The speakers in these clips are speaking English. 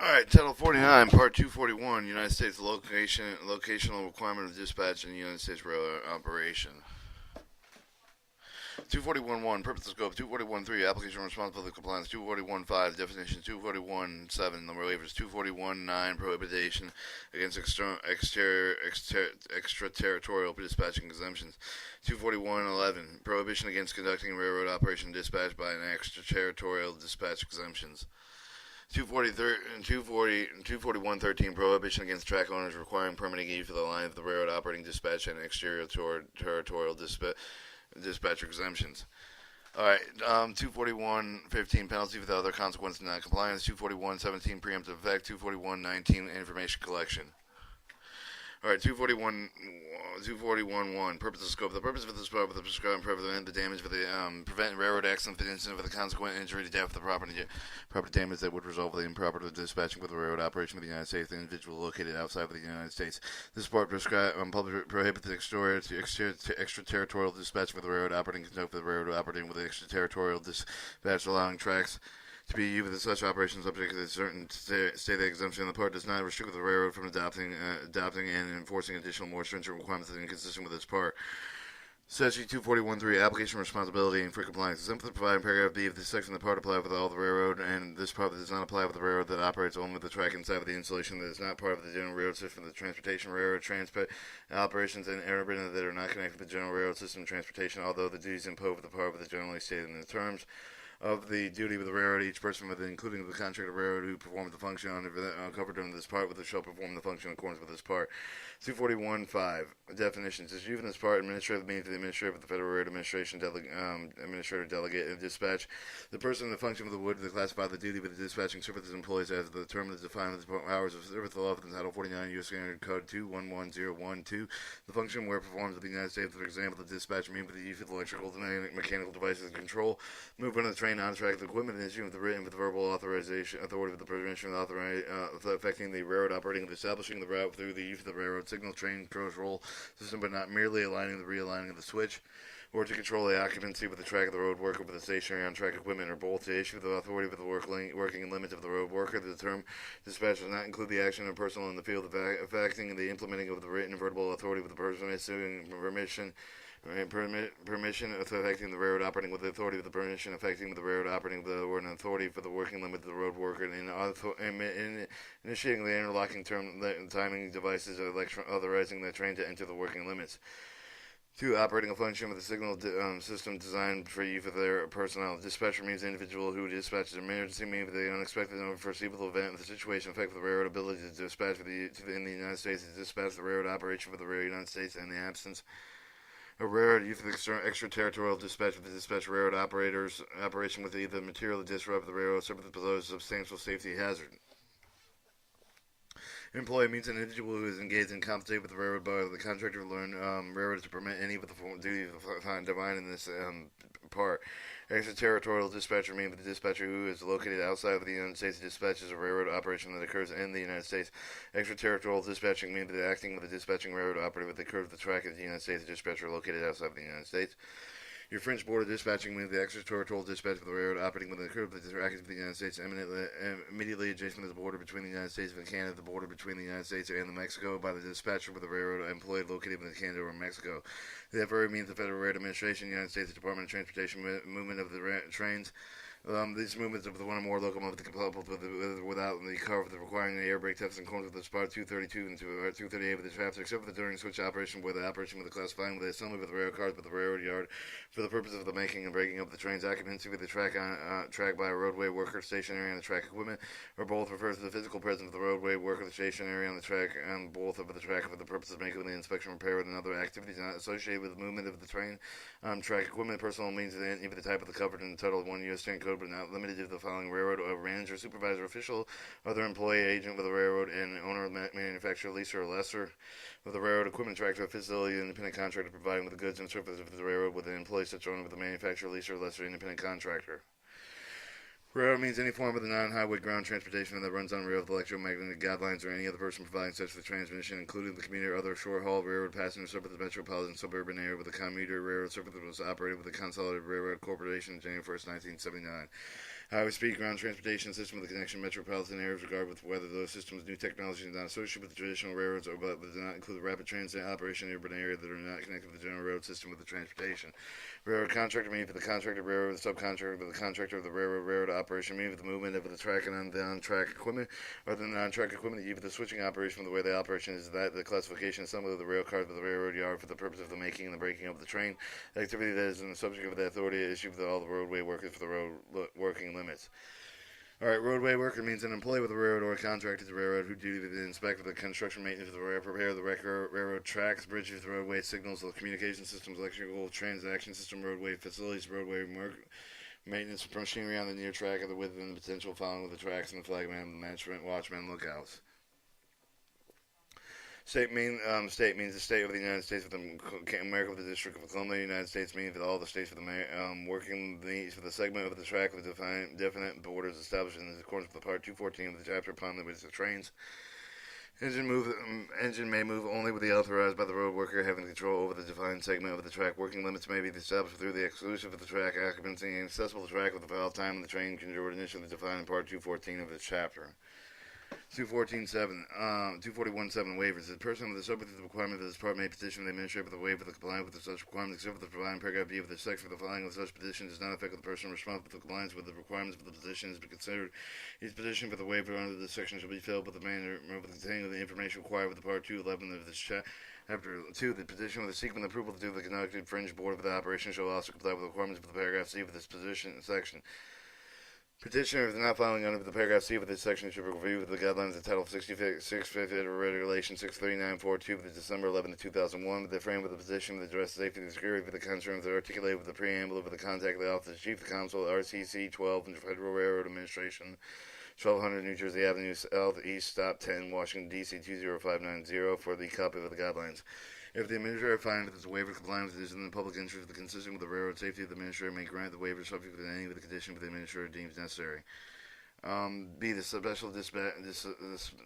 All right, Title 49, Part 241, United States locational requirement of dispatch in the United States rail operation. 241.1, purpose of scope. 241.3, application responsibility compliance. 241.5, definition. 241.7, the waivers. 241.9, prohibition against extraterritorial dispatching exemptions. 241.11, prohibition against conducting railroad operation dispatch by an extraterritorial dispatch exemptions. 241.13, prohibition against track owners requiring permitting use of the line of the railroad operating dispatch and extraterritorial dispatch exemptions. All right, 241.15, penalty for the other consequence of non-compliance. 241.17, preemptive effect. 241.19, information collection. All right, 241.1, purpose of scope. The purpose of this part of the prescribed prevent the damage for the prevent railroad accident for the incident for the consequent injury to death of the property damage that would result in the improper dispatching with the railroad operation of the United States, the individual located outside of the United States. This part prohibits the extraterritorial dispatch for the railroad operating conduct for the railroad operating with the extraterritorial dispatch allowing tracks to be used with such operations subject to certain state exemption. The part does not restrict the railroad from adopting and enforcing additional more stringent requirements that are inconsistent with its part. Statute 241.3, application responsibility and for compliance. Simply providing paragraph B of this section, the part apply with all the railroad, and this part does not apply with the railroad that operates only with the track inside of the installation that is not part of the general railroad system, the transportation railroad transport operations and urban that are not connected with the general railroad system transportation, although the duties imposed with the part of the generally stated in the terms of the duty of the railroad, each person within, including the contractor railroad who performs the function covered under this part, shall perform the function in accordance with this part. 241.5, definitions. Is used in this part, administrative means the administrator of the Federal Railroad Administration, administrator delegate, and dispatch. The person in the function of the wood to classify the duty of the dispatching service employees as the term is defined as the hours of service the law within Title 49 U.S. Standard Code 211012. The function where performed in the United States, for example, the dispatch means with the use of electrical and mechanical devices and control, movement of the train on track, the equipment, and issuing of the written with verbal authorization, authority of the permission affecting the railroad operating of establishing the route through the use of the railroad signal train control system, but not merely realigning of the switch, or to control the occupancy with the track of the road worker with the stationary on-track equipment, or both to issue the authority with the working limits of the road worker. The term dispatch does not include the action of personnel in the field affecting the implementing of the written and verbal authority with the person issuing permission affecting the railroad operating with the authority of the permission affecting the railroad operating with the word and authority for the working limit of the road worker and in initiating the interlocking timing devices authorizing the train to enter the working limits. 2. Operating a function with a signal system designed for use of their personnel. Dispatcher means the individual who dispatches an emergency means the unexpected and unforeseeable event of the situation affecting the railroad ability to dispatch in the United States to dispatch the railroad operation for the United States in the absence a railroad use of extraterritorial dispatch with the dispatch railroad operation with either material to disrupt the railroad service poses a substantial safety hazard. Employee means an individual who is engaged in compensate with the railroad by the contractor learn railroad to permit any of the duty defined in this part. Extraterritorial dispatcher means the dispatcher who is located outside of the United States dispatches a railroad operation that occurs in the United States. Extraterritorial dispatching means that acting with the dispatching railroad operator that occurs with the track of the United States dispatcher located outside of the United States. Your French border dispatching means the extraterritorial dispatch of the railroad operating within the curve of the track of the United States immediately adjacent to the border between the United States and Canada, the border between the United States and Mexico by the dispatcher with the railroad employed located within Canada or Mexico. That very means the Federal Railroad Administration, United States Department of Transportation movement of the trains. These movements of the one or more locomotives coupled without the cover of the requiring the air brake tests in accordance with the part 232 and 238 of the traffic, except for the during switch operation where the operation with the classifying with the assembly with the railroad cars with the railroad yard for the purpose of the making and breaking up the train's occupancy with the track by a roadway worker stationary on the track equipment, or both refers to the physical presence of the roadway worker stationary on the track and both of the track for the purpose of making the inspection, repair, and other activities not associated with the movement of the train track equipment. Personal means any of the type of the covered in the Title 1 U.S. Standard Code, but not limited to the following: railroad or manager, supervisor, official, other employee, agent with the railroad, and owner of manufacturer, leaser, or lessor of the railroad equipment, tractor, facility, independent contractor providing with the goods and services of the railroad with an employee such owner with the manufacturer, leaser, or lessor, independent contractor. Railroad means any form of the non-highway ground transportation that runs on rail with electromagnetic guidelines or any other person providing such for transmission, including the commuter or other short-haul railroad passenger service of the metropolitan suburban area with a commuter railroad service that was operated with the Consolidated Railroad Corporation on January 1st, 1979. Highway speed, ground transportation system with a connection metropolitan areas, regard with whether those systems, new technologies are not associated with the traditional railroads or but do not include the rapid transit operation in urban area that are not connected with the general road system with the transportation. Railroad contractor meaning for the contractor railroad, the subcontractor with the contractor of the railroad operation meaning for the movement of the track and on-track equipment, or the non-track equipment even the switching operation from the way the operation is that the classification assembly of the rail cars with the railroad yard for the purpose of the making and the breaking of the train, the activity that is in the subject of the authority issued for all the roadway workers for the road working limits. Alright, roadway worker means an employee with a railroad or a contractor to the railroad who duty to inspect the construction maintenance of the railroad, prepare the railroad tracks, bridges, roadway signals, the communication systems, electrical transaction system, roadway facilities, roadway maintenance for machinery on the near track of the width and the potential following of the tracks and the flagman, the management, watchman, lookouts. State means the state of the United States with America with the District of Columbia. United States means that all the states with the working needs for the segment of the track with definite borders established in accordance with Part 214 of the chapter upon which the trains. Engine may move only with the authorized by the road worker having control over the defined segment of the track. Working limits may be established through the exclusive of the track occupancy and accessible to the track with the valve time of the train controlled initially defined in Part 214 of the chapter. 241.7 waivers. The person with the subject to the requirement of this part may petition the administrator for the waiver of the compliance with such requirements, except for the providing paragraph B of the section for the filing of such petition does not affect the person responsible for compliance with the requirements of the petition is to be considered. Each petition for the waiver under this section shall be filled with the manner containing of the information required with the Part 211 of this chapter. After 2, the petition with the seeking approval to do the conducted fringe board of the operation shall also comply with the requirements of the paragraph C of this petition section. Petitioner is not filing under the paragraph C of this section should review the guidelines of Title 66 Regulation 63942 of the December 11, 2001, with the frame of the petition with address safety and security for the concerns that are articulated with the preamble of the contact of the Office of the Chief of Counsel, RCC 12, and Federal Railroad Administration, 1200 New Jersey Avenue Southeast, Stop 10, Washington, D.C. 20590, for the copy of the guidelines. If the administrator finds that the waiver compliance is in the public interest consistent with the railroad safety, the administrator may grant the waiver subject to any of the conditions the administrator deems necessary. B. The special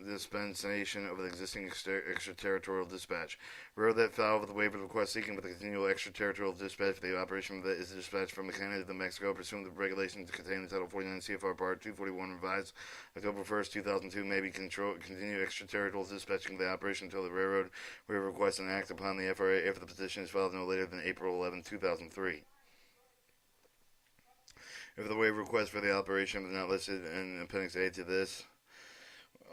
dispensation of the existing extraterritorial dispatch. Railroad that filed with the waiver request seeking with the continual extraterritorial dispatch for the operation of the is dispatched from Canada to Mexico pursuant to the regulations contained in Title 49 CFR Part 241 revised October 1st, 2002 may be continue extraterritorial dispatching of the operation until the railroad waiver requests an act upon the FRA if the petition is filed no later than April 11, 2003. If the waiver request for the operation is not listed in Appendix A to this,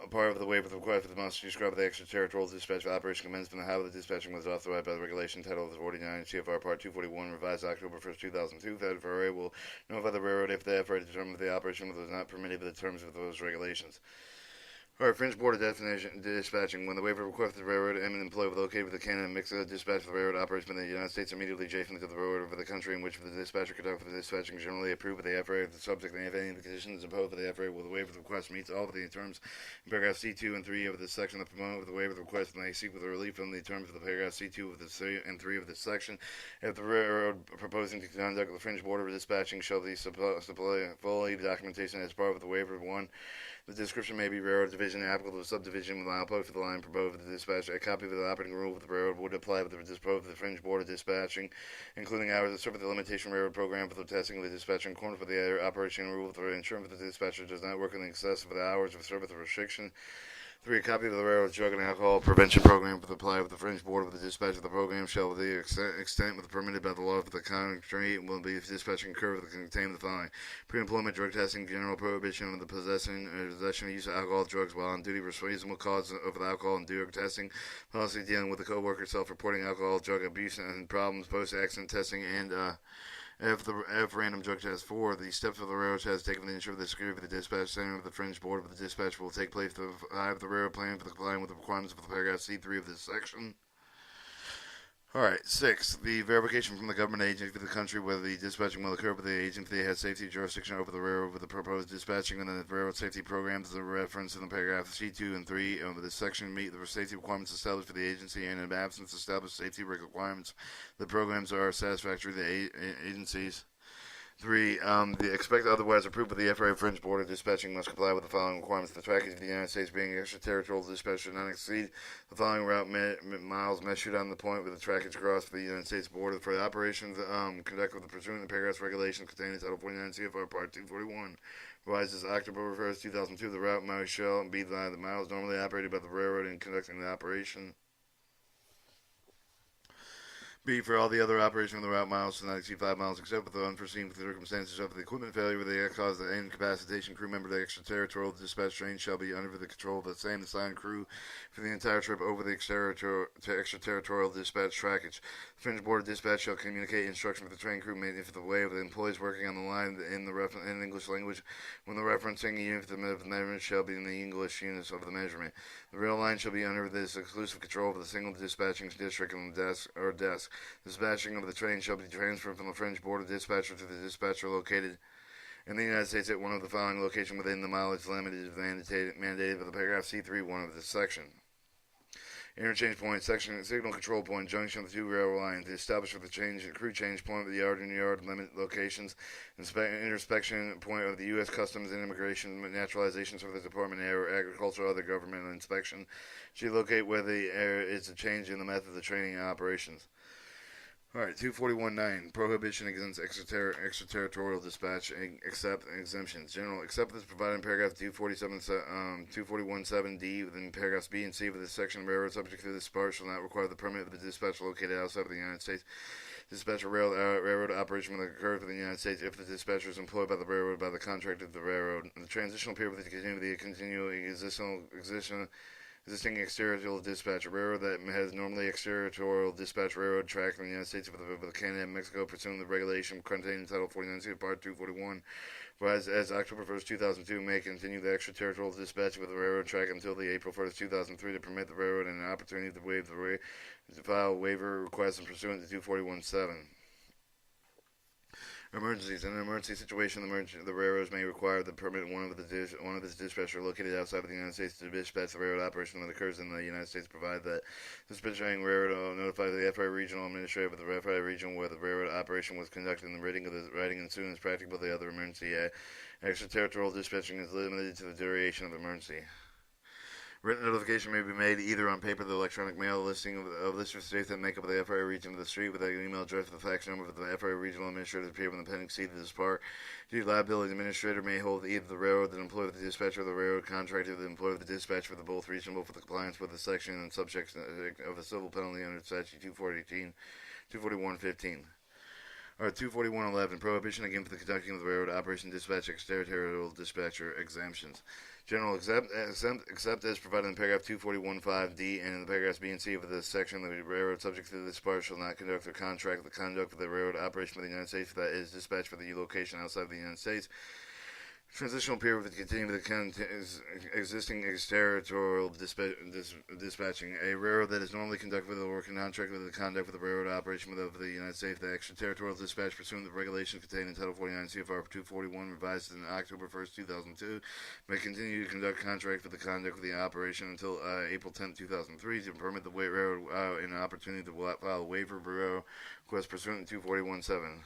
a part of the waiver request must describe the extraterritorial dispatch of operation commencement and how the dispatching was authorized by the regulation titled 49 CFR Part 241 revised October 1st, 2002. The FRA will notify the railroad if the FRA determines the operation was not permitted by the terms of those regulations. Alright, fringe board of dispatching. When the waiver request of the railroad and an employee located with the Canada and Mexico dispatch of the railroad operates within the United States immediately adjacent to the railroad of the country in which the dispatcher conducts the dispatching generally approved by the FRA of the subject and if any of the conditions imposed by the FRA will the waiver request meets all of the terms in paragraph C2 and 3 of this section. The proponent of the waiver request may seek with the relief from the terms of the paragraph C2 of the 3 and 3 of this section. If the railroad proposing to conduct the fringe board of dispatching shall supply fully documentation as part of the waiver of 1. The description may be railroad division applicable to subdivision with output for the line proposed with the dispatch. A copy of the operating rule of the railroad would apply with the disposed of the fringe board of dispatching, including hours of service, the limitation railroad program for the testing of the dispatch in accordance with the operation rule of the ensuring that the dispatcher does not work in excess of the hours of service restriction. 3. A copy of the railroad's drug and alcohol prevention program for the apply with the fringe board of the dispatch of the program shall, to the extent with permitted by the law of the country, will be dispatching curve that contain the following: pre-employment drug testing, general prohibition of the possession of use of alcohol, drugs while on duty, reasonable cause of the alcohol and drug testing, policy dealing with the co-worker self-reporting alcohol, drug abuse and problems, post-accident testing, and F random drug test. 4. The steps of the railroad has taken to ensure the security of the dispatch center of the fringe board of the dispatch will take place to have the railroad plan for the complying with the requirements of the paragraph C3 of this section. Alright, 6. The verification from the government agency for the country whether the dispatching will occur with the agency has safety jurisdiction over the railroad with the proposed dispatching and the railroad safety programs the reference in the paragraph C2 and 3 of this section meet the safety requirements established for the agency and in absence of established safety requirements the programs are satisfactory to the agencies. 3. The expect otherwise approved by the FAA French Border Dispatching must comply with the following requirements. The trackage of the United States being extraterritorial dispatch should not exceed the following route miles measured on the point with the trackage across the United States border. For the operations conducted with the pursuant to the paragraphs regulations contained in Title 49 CFR Part 241, revised as October 1st, 2002, the route miles shall be the miles normally operated by the railroad in conducting the operation. B. For all the other operations of the route, miles should not exceed 5 miles, except with the unforeseen circumstances of the equipment failure where they cause the incapacitation. Crew member of the extraterritorial dispatch train shall be under the control of the same assigned crew for the entire trip over the extraterritorial dispatch trackage. The French Border Dispatch shall communicate instruction with the train crew made if the way of the employees working on the line in English language when the referencing unit of the measurement shall be in the English units of the measurement. The rail line shall be under this exclusive control of the single dispatching district and desk. Dispatching of the train shall be transferred from the French Border Dispatcher to the dispatcher located in the United States at one of the following locations within the mileage limit mandated by the paragraph C3(1) of this section. Interchange point, section, signal control point, junction of the two railroad lines, established for the crew change point of the yard and yard limit locations, intersection point of the U.S. Customs and Immigration Naturalizations for the Department of Agriculture or other government inspection. Should locate where is a change in the method of training and operations. Alright, 241.9. Prohibition against extraterritorial dispatch except exemptions. General except as provided in paragraph 241.7d within paragraphs B and C of this section, railroad subject to this part shall not require the permit of the dispatcher located outside of the United States. Dispatcher railroad operation will occur for the United States if the dispatcher is employed by the railroad by the contract of the railroad. The transitional period with the continuing existing extraterritorial dispatch, a railroad that has normally extraterritorial dispatch railroad track in the United States with Canada and Mexico pursuant to the regulation contained in Title 49 Part 241, whereas as October 1st, 2002, may continue the extraterritorial dispatch with the railroad track until the April 1st, 2003 to permit the railroad an opportunity to file waiver requests and pursuant to 241.7. Emergencies. In an emergency situation, the railroads may require the permit of one of its dispatchers located outside of the United States to dispatch the railroad operation that occurs in the United States, provided that the dispatching railroad notify the FAA regional administrator of the FAA region where the railroad operation was conducted in the writing as soon as practicable. The other emergency extraterritorial dispatching is limited to the duration of the emergency. Written notification may be made either on paper or the electronic mail listing of list of states that make up the FAA region of the street with an email address with the fax number of the FAA regional administrator to appear in the appendix C to this part. Due to liability, the administrator may hold either the railroad that employed the dispatcher or the railroad contractor that employed the dispatcher for the both reasonable for the compliance with the section and subject of a civil penalty under statute 241.15. Or 241.11, prohibition against the conducting of the railroad operation dispatch extraterritorial dispatcher exemptions. General except as provided in paragraph 241.5d and in the paragraphs B and C of this section, the railroad subject to this part shall not conduct or contract the conduct of the railroad operation for the United States that is dispatched for the location outside of the United States. Transitional period with continuing the existing extraterritorial dispatching. A railroad that is normally conducted with a working contract with the conduct of the railroad operation of the United States, the extraterritorial dispatch pursuant to the regulations contained in Title 49 CFR 241, revised in October 1st, 2002, may continue to conduct contract with the conduct of the operation until April 10th, 2003, to permit the railroad an opportunity to file a waiver bureau request pursuant to 241.7.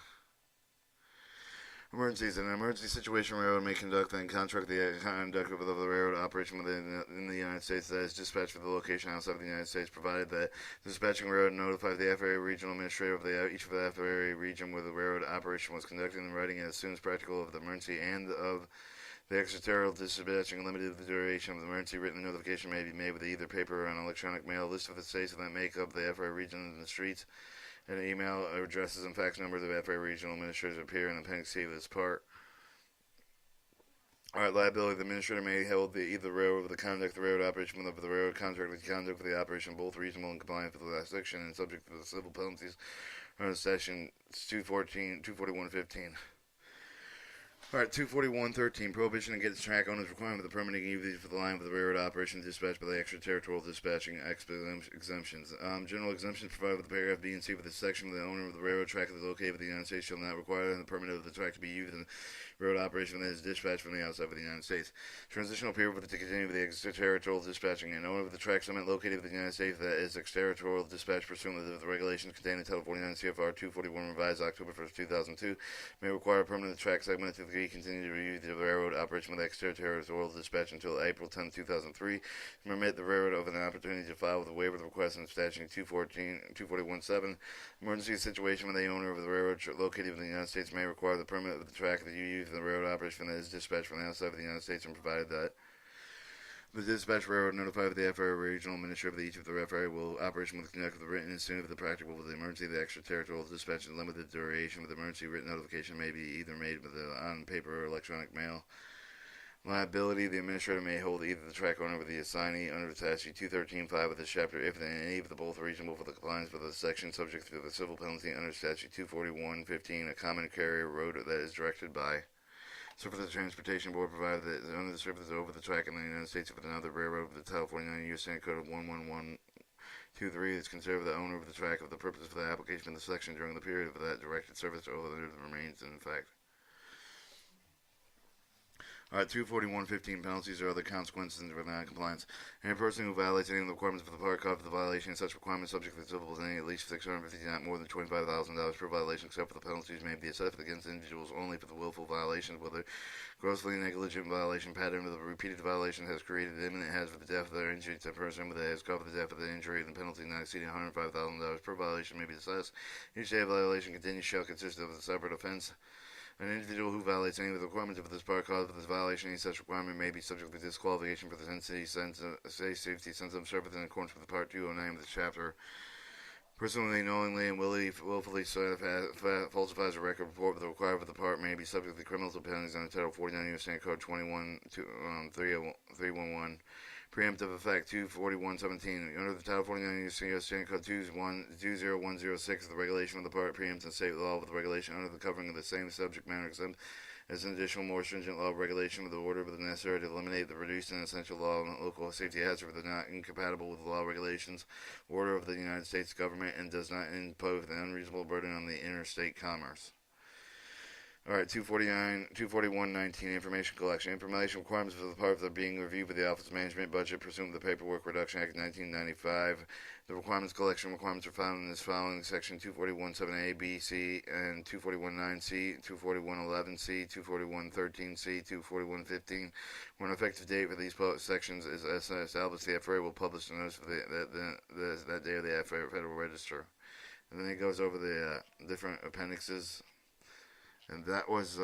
Emergencies. In an emergency situation, railroad may conduct and contract the conduct of the railroad operation in the United States that is dispatched for the location outside of the United States, provided that the dispatching railroad notifies the FAA regional administrator of each of the FAA region where the railroad operation was conducted in writing as soon as practical of the emergency and of the extraterritorial dispatching limited to the duration of the emergency. Written notification may be made with either paper or an electronic mail. List of the states that make up the FAA region and the streets and email addresses and fax numbers of FAA regional administrators appear in Appendix C of this part. Alright, liability. The administrator may hold either railroad with the conduct of the railroad operation of the railroad contract with the conduct of the operation, both reasonable and compliant with the last section and subject to the civil penalties under section 241.15. Alright, 241.13. Prohibition against track owners requirement of the permitting use for the line of the railroad operation dispatched by the extraterritorial dispatching exemptions. General exemptions provided with the paragraph B and C with this section. The owner of the railroad track that is located within the United States shall not require the permit of the track to be used railroad operation that is dispatched from the outside of the United States. Transitional period with to continue with the extraterritorial dispatching. An owner of the track segment located within the United States that is extraterritorial dispatch pursuant to the regulations contained in Title 49 CFR 241 revised October 1st, 2002 may require a permanent track segment to continue to review the railroad operation with extraterritorial dispatch until April 10, 2003. Permit the railroad of an opportunity to file with a waiver of the request in statute 241.7. Emergency situation when the owner of the railroad located within the United States may require the permit of the track that you use in the railroad operation that is dispatched from the outside of the United States, and provided that the dispatch railroad notified the FRA regional administrator of each of the FRA will operation will conduct the written as soon as the practical with the emergency. The extraterritorial dispatch and limited duration with the emergency written notification may be either made on paper or electronic mail. Liability: the administrator may hold either the track owner or the assignee under statute 213.5 of this chapter if any of the both are reasonable for the compliance with the section, subject to the civil penalty under statute 241.15. A common carrier road that is directed by Surface Transportation Board, provided that under the surface over the track in the United States with another railroad with the Title 49 U.S. Senate Code of 11123 is considered the owner of the track of the purpose for the application of the section during the period of that directed service or other remains in effect. Alright, 241.15 penalties or other consequences for non-compliance. Any person who violates any of the requirements of the part code for the violation of such requirements subject to the civil penalty at least $650, not more than $25,000 per violation, except for the penalties may be assessed against individuals only for the willful violation, whether grossly negligent violation pattern of the repeated violation has created imminent hazard for the death or injury to a person that has covered the death of the injury, and the penalty not exceeding $105,000 per violation may be assessed. Each day of violation continued shall consist of a separate offense. An individual who violates any of the requirements of this part cause of this violation, any such requirement may be subject to disqualification for the safety sensitive service in accordance with Part 209 of this chapter. Personally, knowingly, and willfully falsifies a record report with the requirement of the part may be subject to criminal penalties under Title 49 U.S. Senate Code 311. Preemptive effect 241.17. Under the Title 49 U.S. Senate Code 20106, the regulation of the part preempts and state law with the regulation under the covering of the same subject matter exempt as an additional more stringent law of regulation with the order but necessary to eliminate the reduced and essential law and local safety hazard that are not incompatible with the law regulations order of the United States government and does not impose an unreasonable burden on the interstate commerce. Alright, 241.19, information collection. Information requirements for the part that are being reviewed by the Office of Management Budget pursuant to the Paperwork Reduction Act of 1995. The requirements collection requirements are found in this following section: 241.7a, b, c, and 241.9c, 241.11c, 241.13c, 241.15. When an effective date for these sections is established, the FRA will publish the notice for that day of the FRA Federal Register. And then it goes over the different appendixes. And that was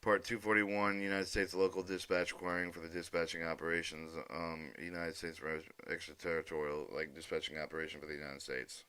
Part 241, United States Local Dispatch requiring for the dispatching operations, United States extraterritorial, like dispatching operation for the United States.